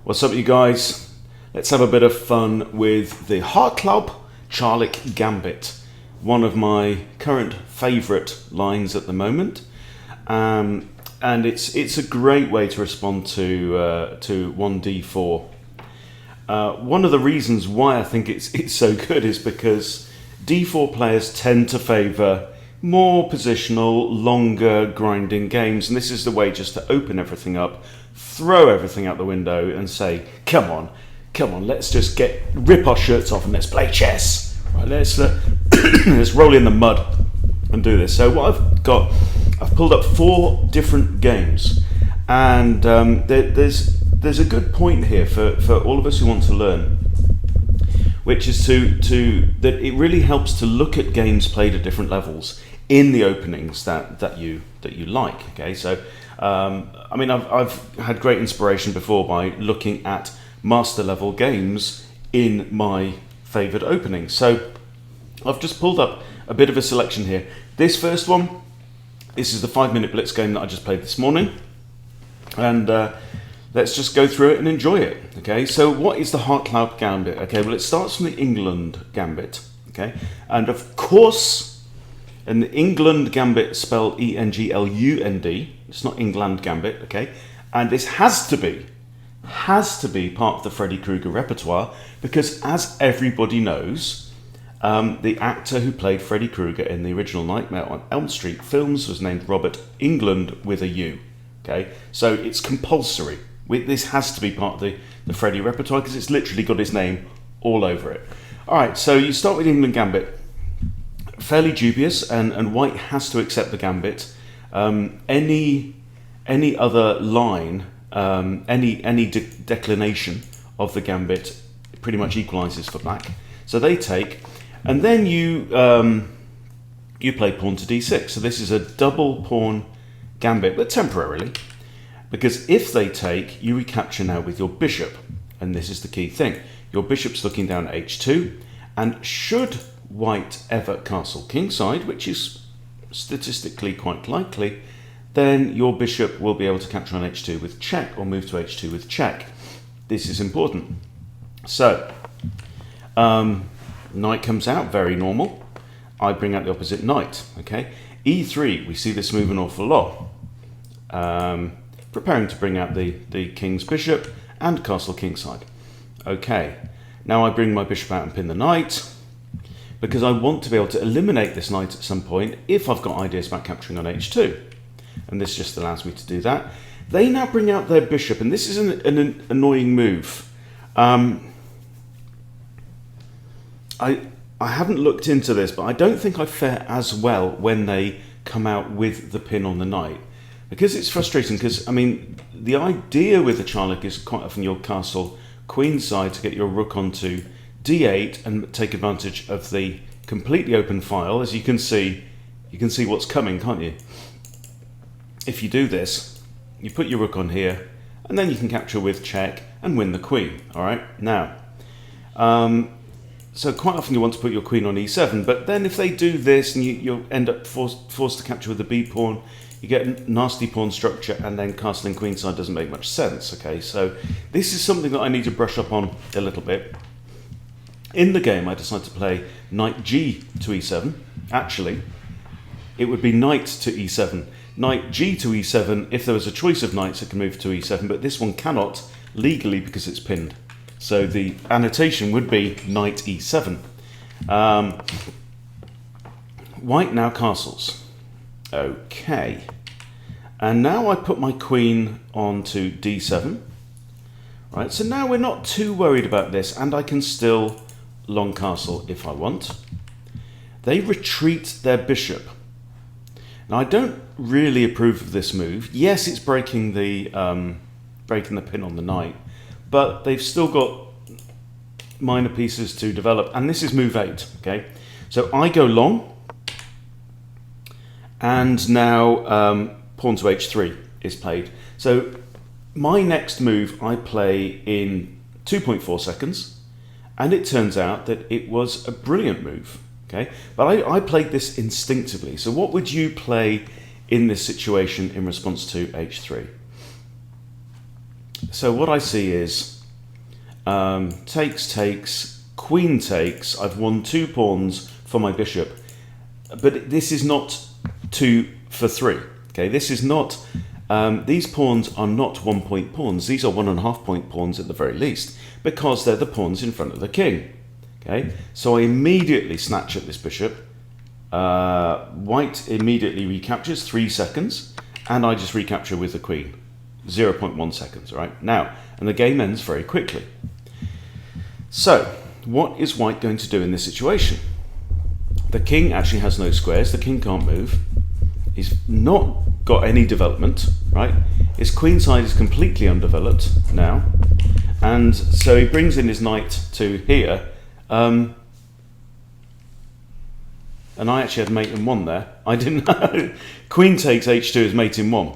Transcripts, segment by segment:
What's up, you guys? Let's have a bit of fun with the Hartlaub-Charlick Gambit, one of my current favourite lines at the moment, and it's a great way to respond to 1d4. One of the reasons why I think it's so good is because d4 players tend to favour more positional, longer, grinding games, and this is the way just to open everything up, throw everything out the window, and say, "Come on, let's just rip our shirts off and let's play chess. Right, let's roll in the mud and do this." So what I've pulled up 4 different games, and there's a good point here for all of us who want to learn, which is that it really helps to look at games played at different levels in the openings that you like. Okay, so I've had great inspiration before by looking at master level games in my favoured openings. So I've just pulled up a bit of a selection here. This first one, this is the 5-minute blitz game that I just played this morning, and let's just go through it and enjoy it. Okay, so what is the Hartlaub Gambit? Okay, well, it starts from the England Gambit. Okay, and of course, and the England Gambit spelled E-N-G-L-U-N-D. It's not England Gambit. Okay, and this has to be part of the Freddy Krueger repertoire, because, as everybody knows, the actor who played Freddy Krueger in the original Nightmare on Elm Street films was named Robert England with a U. Okay, so it's compulsory. This has to be part of the Freddy repertoire because it's literally got his name all over it. All right, so you start with England Gambit. Fairly dubious, and white has to accept the Gambit. Any other line, any declination of the Gambit pretty much equalises for black. So they take, and then you play pawn to d6. So this is a double pawn Gambit, but temporarily, because if they take, you recapture now with your bishop, and this is the key thing. Your bishop's looking down at h2, and should white ever castle kingside, which is statistically quite likely, then your bishop will be able to capture on h2 with check, or move to h2 with check. This is important. So knight comes out, very normal. I bring out the opposite knight. Okay, e3, we see this move an awful lot. Preparing to bring out the king's bishop and castle kingside. Okay, now I bring my bishop out and pin the knight, because I want to be able to eliminate this knight at some point if I've got ideas about capturing on h2. And this just allows me to do that. They now bring out their bishop, and this is an annoying move. I haven't looked into this, but I don't think I fare as well when they come out with the pin on the knight, because it's frustrating. Because, I mean, the idea with the Charlick is quite often you'll castle queenside to get your rook onto d8 and take advantage of the completely open file. As you can see what's coming, can't you? If you do this, you put your rook on here, and then you can capture with check and win the queen. All right, now, so quite often you want to put your queen on e7, but then if they do this and you'll end up forced to capture with the b pawn, you get a nasty pawn structure, and then castling queenside doesn't make much sense. Okay, so this is something that I need to brush up on a little bit. In the game, I decided to play knight g to e7. Actually, it would be knight to e7. Knight g to e7, if there was a choice of knights, it can move to e7, but this one cannot legally because it's pinned. So the annotation would be knight e7. White now castles. Okay. And now I put my queen onto d7. Right, so now we're not too worried about this, and I can still long castle if I want. They retreat their bishop. Now, I don't really approve of this move. Yes, it's breaking the pin on the knight, but they've still got minor pieces to develop, and this is move 8. Okay, so I go long, and now pawn to h3 is played. So my next move I play in 2.4 seconds, and it turns out that it was a brilliant move. Okay, but I played this instinctively. So what would you play in this situation in response to h3? So what I see is takes, queen takes. I've won 2 pawns for my bishop, but this is not 2 for 3. Okay, this is not. These pawns are not 1-point pawns. These are 1.5-point pawns at the very least, because they're the pawns in front of the king. Okay, so I immediately snatch at this bishop. White immediately recaptures, 3 seconds, and I just recapture with the queen, 0.1 seconds. Right now, and the game ends very quickly. So, what is white going to do in this situation? The king actually has no squares. The king can't move. He's not got any development, right? His queen side is completely undeveloped now, and so he brings in his knight to here. And I actually had mate in 1 there. I didn't know. Queen takes h2 is mate in 1.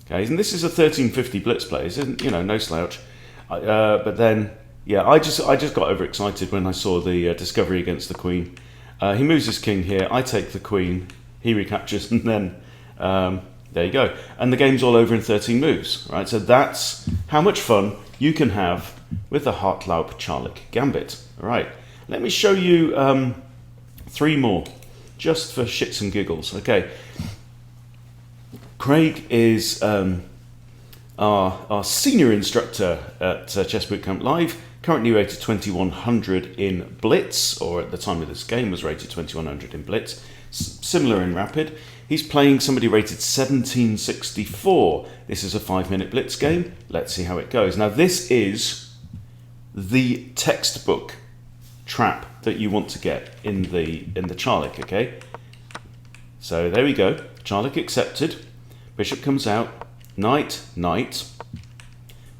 Okay, and this is a 1350 blitz play, isn't, you know, no slouch. But then, yeah, I just got overexcited when I saw the discovery against the queen. He moves his king here. I take the queen. He recaptures, and then there you go. And the game's all over in 13 moves, right? So that's how much fun you can have with the Hartlaub-Charlick Gambit. All right, let me show you 3 more, just for shits and giggles. Okay, Craig is our senior instructor at Chess Bootcamp Live, currently rated 2100 in Blitz, or at the time of this game was rated 2100 in Blitz. Similar in Rapid. He's playing somebody rated 1764. This is a 5-minute Blitz game. Let's see how it goes. Now this is the textbook trap that you want to get in the Charlick, okay? So there we go. Charlick accepted. Bishop comes out. Knight, knight.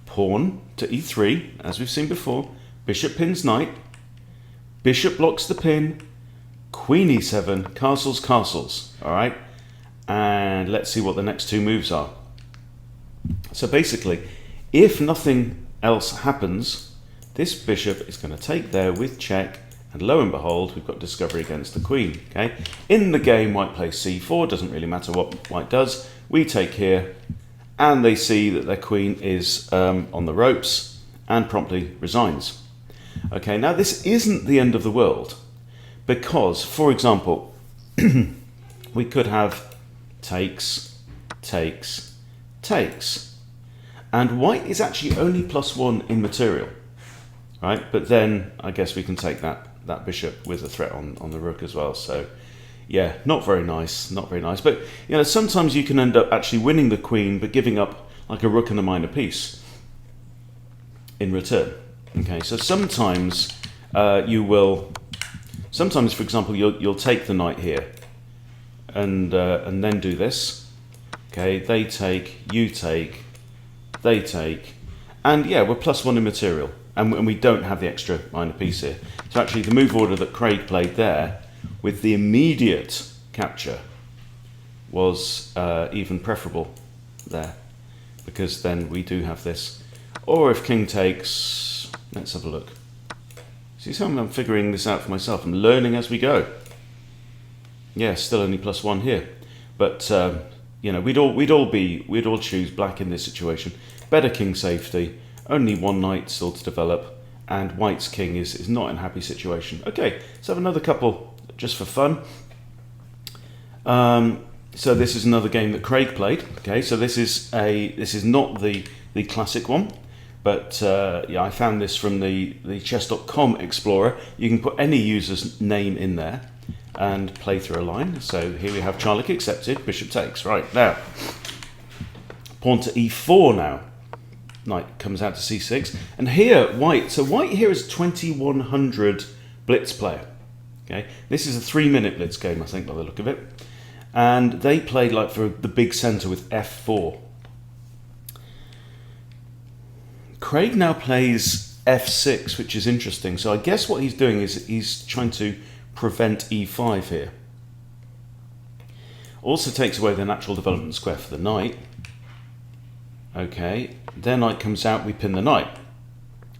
Pawn to e3, as we've seen before. Bishop pins knight. Bishop blocks the pin. Queen e7, castles, castles. All right, and let's see what the next 2 moves are. So basically, if nothing else happens, this bishop is going to take there with check, and lo and behold, we've got discovery against the queen. Okay, in the game, white plays c4. Doesn't really matter what white does. We take here, and they see that their queen is on the ropes and promptly resigns. Okay, now this isn't the end of the world. Because, for example, we could have takes, takes, takes. And white is actually only +1 in material, right? But then I guess we can take that bishop with a threat on the rook as well. So, yeah, not very nice, not very nice. But, you know, sometimes you can end up actually winning the queen but giving up like a rook and a minor piece in return. Okay, so sometimes you will... Sometimes, for example, you'll take the knight here, and then do this. Okay, they take, you take, they take, and yeah, we're +1 in material, and we don't have the extra minor piece here. So actually, the move order that Craig played there, with the immediate capture, was even preferable there, because then we do have this. Or if king takes, let's have a look. See how I'm figuring this out for myself. I'm learning as we go. Yeah, still only +1 here, but you know, we'd all choose black in this situation. Better king safety. Only 1 knight still to develop, and white's king is not in a happy situation. Okay, let's have another couple just for fun. So this is another game that Craig played. Okay, so this is not the classic one. But yeah, I found this from the chess.com Explorer. You can put any user's name in there and play through a line. So here we have Charlick accepted, bishop takes. Right, now, pawn to e4 now. Knight comes out to c6. And here, white here is 2100 blitz player. Okay, this is a 3-minute blitz game, I think, by the look of it. And they played like for the big center with f4. Craig now plays f6, which is interesting. So I guess what he's doing is he's trying to prevent e5 here. Also takes away the natural development square for the knight. Okay, their knight comes out, we pin the knight.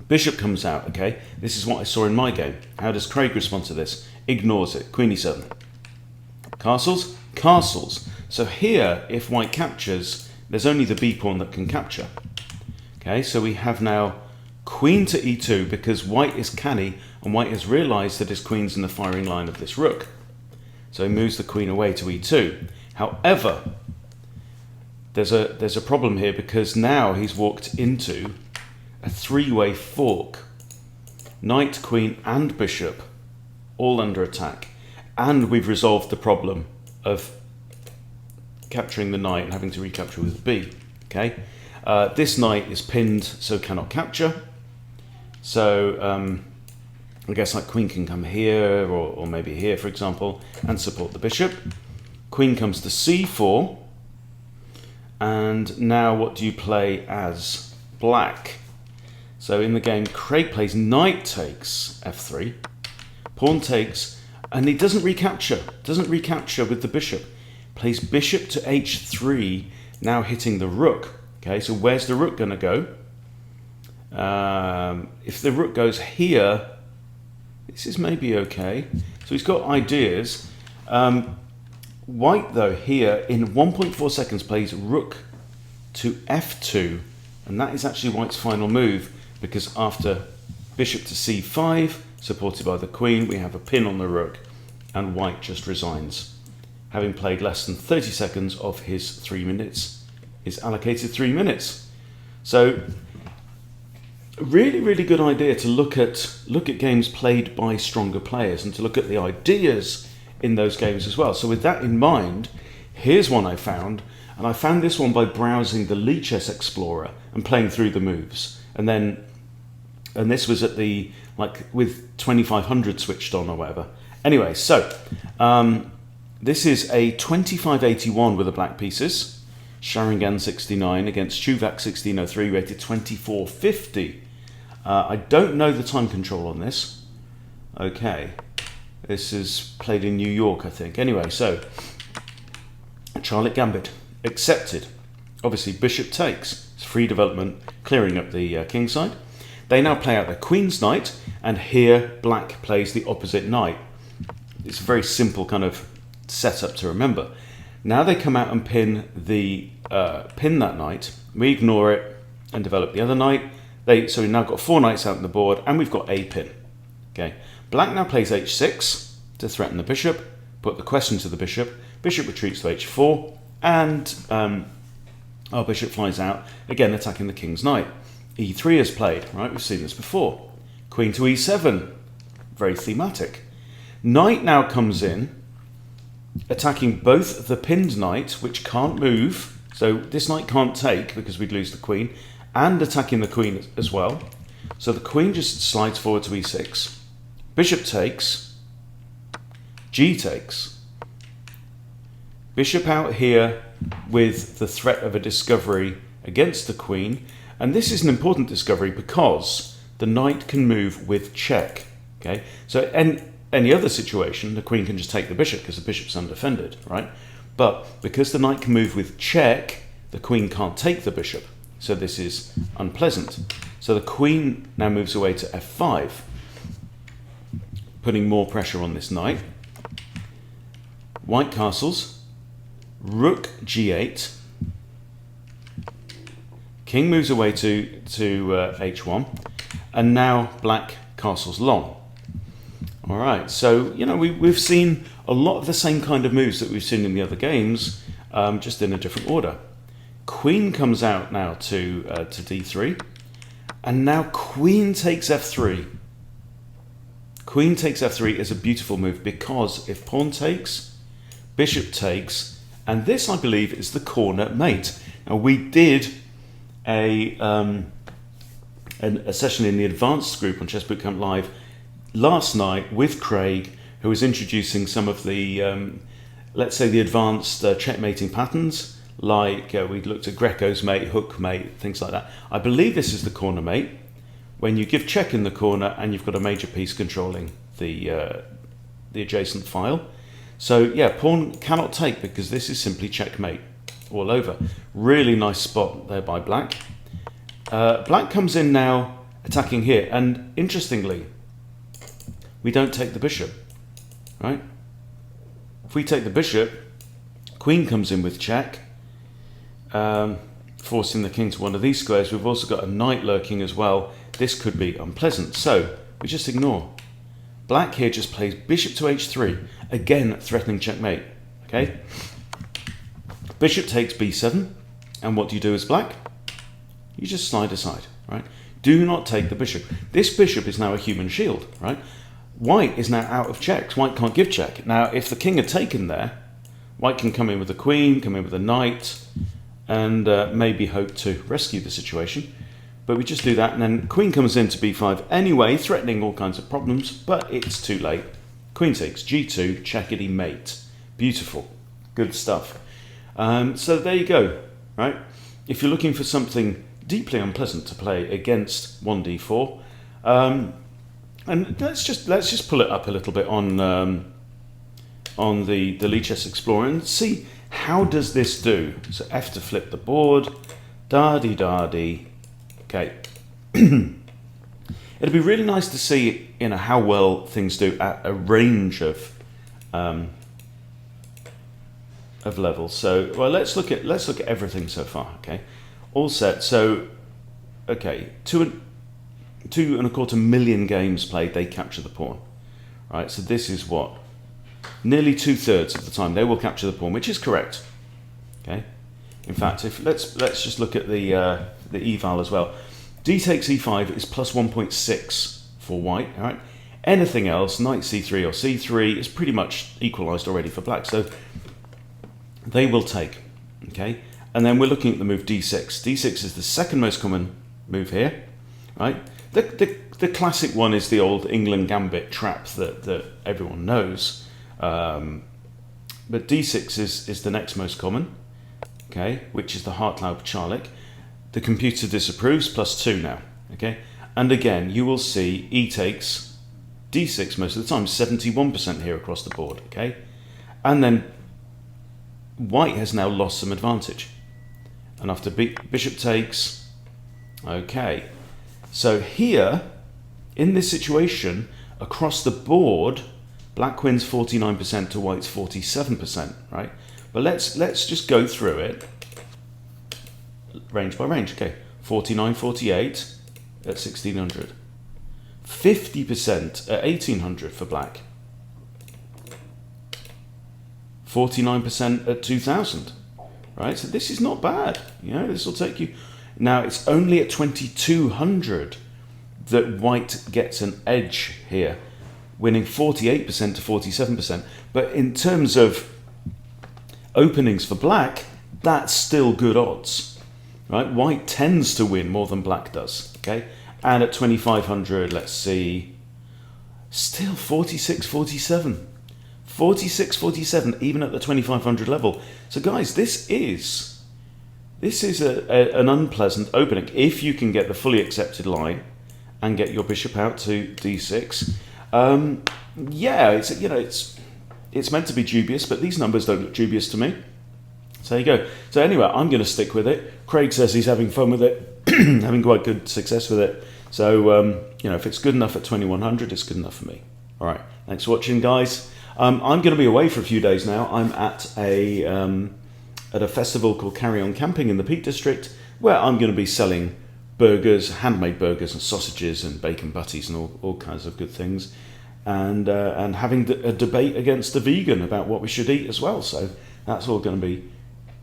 Bishop comes out, okay. This is what I saw in my game. How does Craig respond to this? Ignores it. Queen e7. Castles? Castles. So here, if white captures, there's only the b pawn that can capture. Okay, so we have now queen to e2 because white is canny and white has realised that his queen's in the firing line of this rook. So he moves the queen away to e2. However, there's a problem here because now he's walked into a three-way fork. Knight, queen and bishop all under attack. And we've resolved the problem of capturing the knight and having to recapture with b. Okay, this knight is pinned, so cannot capture. So I guess like queen can come here or maybe here, for example, and support the bishop. Queen comes to c4. And now what do you play as black? So in the game, Craig plays knight takes f3, pawn takes, and he doesn't recapture with the bishop. Plays bishop to h3, now hitting the rook. Okay, so where's the rook going to go? If the rook goes here, this is maybe okay. So he's got ideas. White, though, here in 1.4 seconds plays rook to f2, and that is actually White's final move, because after bishop to c5, supported by the queen, we have a pin on the rook, and White just resigns. Having played less than 30 seconds of his 3 minutes, is allocated 3 minutes. So, a really, really good idea to look at games played by stronger players and to look at the ideas in those games as well. So with that in mind, here's one I found, and I found this one by browsing the Lichess Explorer and playing through the moves. And this was at the, like, with 2500 switched on or whatever. Anyway, so this is a 2581 with the black pieces, Sharingan 69 against Chuvak 1603, rated 2450. I don't know the time control on this. Okay. This is played in New York, I think. Anyway, so Charlotte Gambit accepted. Obviously, bishop takes. It's free development, clearing up the king side. They now play out their queen's knight, and here black plays the opposite knight. It's a very simple kind of setup to remember. Now they come out and pin that knight. We ignore it and develop the other knight. So we've now got 4 knights out on the board, and we've got a pin. Okay. Black now plays h6 to threaten the bishop, put the question to the bishop. Bishop retreats to h4, and our bishop flies out, again attacking the king's knight. e3 is played, right? We've seen this before. Queen to e7, very thematic. Knight now comes in, attacking both the pinned knight, which can't move, so this knight can't take because we'd lose the queen, and attacking the queen as well. So the queen just slides forward to e6. Bishop takes, g takes. Bishop out here with the threat of a discovery against the queen. And this is an important discovery because the knight can move with check. Okay, so in any other situation, the queen can just take the bishop because the bishop's undefended, right? But because the knight can move with check, the queen can't take the bishop. So this is unpleasant. So the queen now moves away to f5. Putting more pressure on this knight. White castles, rook g8, king moves away to h1, and now black castles long. All right, so we've seen a lot of the same kind of moves that we've seen in the other games, just in a different order. Queen comes out now to d3, and now queen takes f3. Queen takes f3 is a beautiful move because if pawn takes, bishop takes, and this I believe is the corner mate. Now we did a session in the advanced group on Chess Bootcamp Live last night with Craig, who was introducing some of the, let's say, the advanced checkmating patterns, like we looked at Greco's mate, hook mate, things like that. I believe this is the corner mate, when you give check in the corner and you've got a major piece controlling the adjacent file. So yeah, pawn cannot take because this is simply checkmate all over. Really nice spot there by black. Black comes in now attacking here, and interestingly, we don't take the bishop, right? If we take the bishop, queen comes in with check. forcing the king to one of these squares. We've also got a knight lurking as well. This could be unpleasant. So we just ignore. Black here just plays bishop to h3, again threatening checkmate. Okay. Bishop takes b7, and what do you do as black? You just slide aside, right? Do not take the bishop. This bishop is now a human shield, right? White is now out of checks. White can't give check. Now, if the king had taken there, White can come in with the queen, come in with a knight, and maybe hope to rescue the situation. But we just do that, and then queen comes into b5 anyway, threatening all kinds of problems, but it's too late. Queen takes g2, checkity mate. Beautiful. Good stuff. So there you go, right? If you're looking for something deeply unpleasant to play against 1d4, and let's just pull it up a little bit on the Lichess Explorer and see how does this do. So F to flip the board, da-dee. Okay. It'd be really nice to see, how well things do at a range of levels. So, well, let's look at everything so far. Okay, all set. So, okay, 2.25 million games played. They capture the pawn. Right. So this is what nearly 2/3 of the time they will capture the pawn, which is correct. Okay. In fact, if let's just look at the eval as well. D takes e5 is plus 1.6 for white. All right. Anything else, knight c3 or c3, is pretty much equalized already for black. So they will take. Okay. And then we're looking at the move d6. D6 is the second most common move here. Right. The classic one is the old England Gambit trap that everyone knows. But d6 is the next most common. Okay, which is the Hartlaub-Charlick. The computer disapproves, +2 now. Okay, and again you will see e takes d6 most of the time, 71% here across the board. Okay, and then white has now lost some advantage, and after bishop takes, okay, so here in this situation across the board, black wins 49% to white's 47%, right? But let's just go through it range by range. Okay, 49, 48 at 1600, 50% at 1800 for black, 49% at 2000, right? So this is not bad. This will take you. Now it's only at 2200 that white gets an edge here, winning 48% to 47%. But in terms of openings for black, that's still good odds, right? White tends to win more than black does, okay? And at 2500, let's see, still 46, 47. 46, 47, even at the 2500 level. So guys, this is an unpleasant opening. If you can get the fully accepted line and get your bishop out to d6, yeah, it's meant to be dubious, but these numbers don't look dubious to me. So there you go. So anyway, I'm going to stick with it. Craig says he's having fun with it, having quite good success with it. So, if it's good enough at 2100, it's good enough for me. All right, thanks for watching, guys. I'm going to be away for a few days now. I'm at a festival called Carry On Camping in the Peak District, where I'm going to be selling burgers, handmade burgers and sausages and bacon butties and all kinds of good things, and having a debate against the vegan about what we should eat as well. So that's all going to be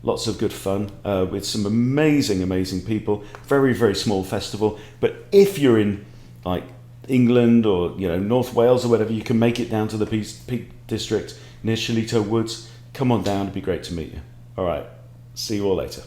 lots of good fun with some amazing people. Very, very small festival, but if you're in like England or North Wales or whatever, you can make it down to the Peak District near Shillito Woods. Come on down, it'd be great to meet you. All right, see you all later.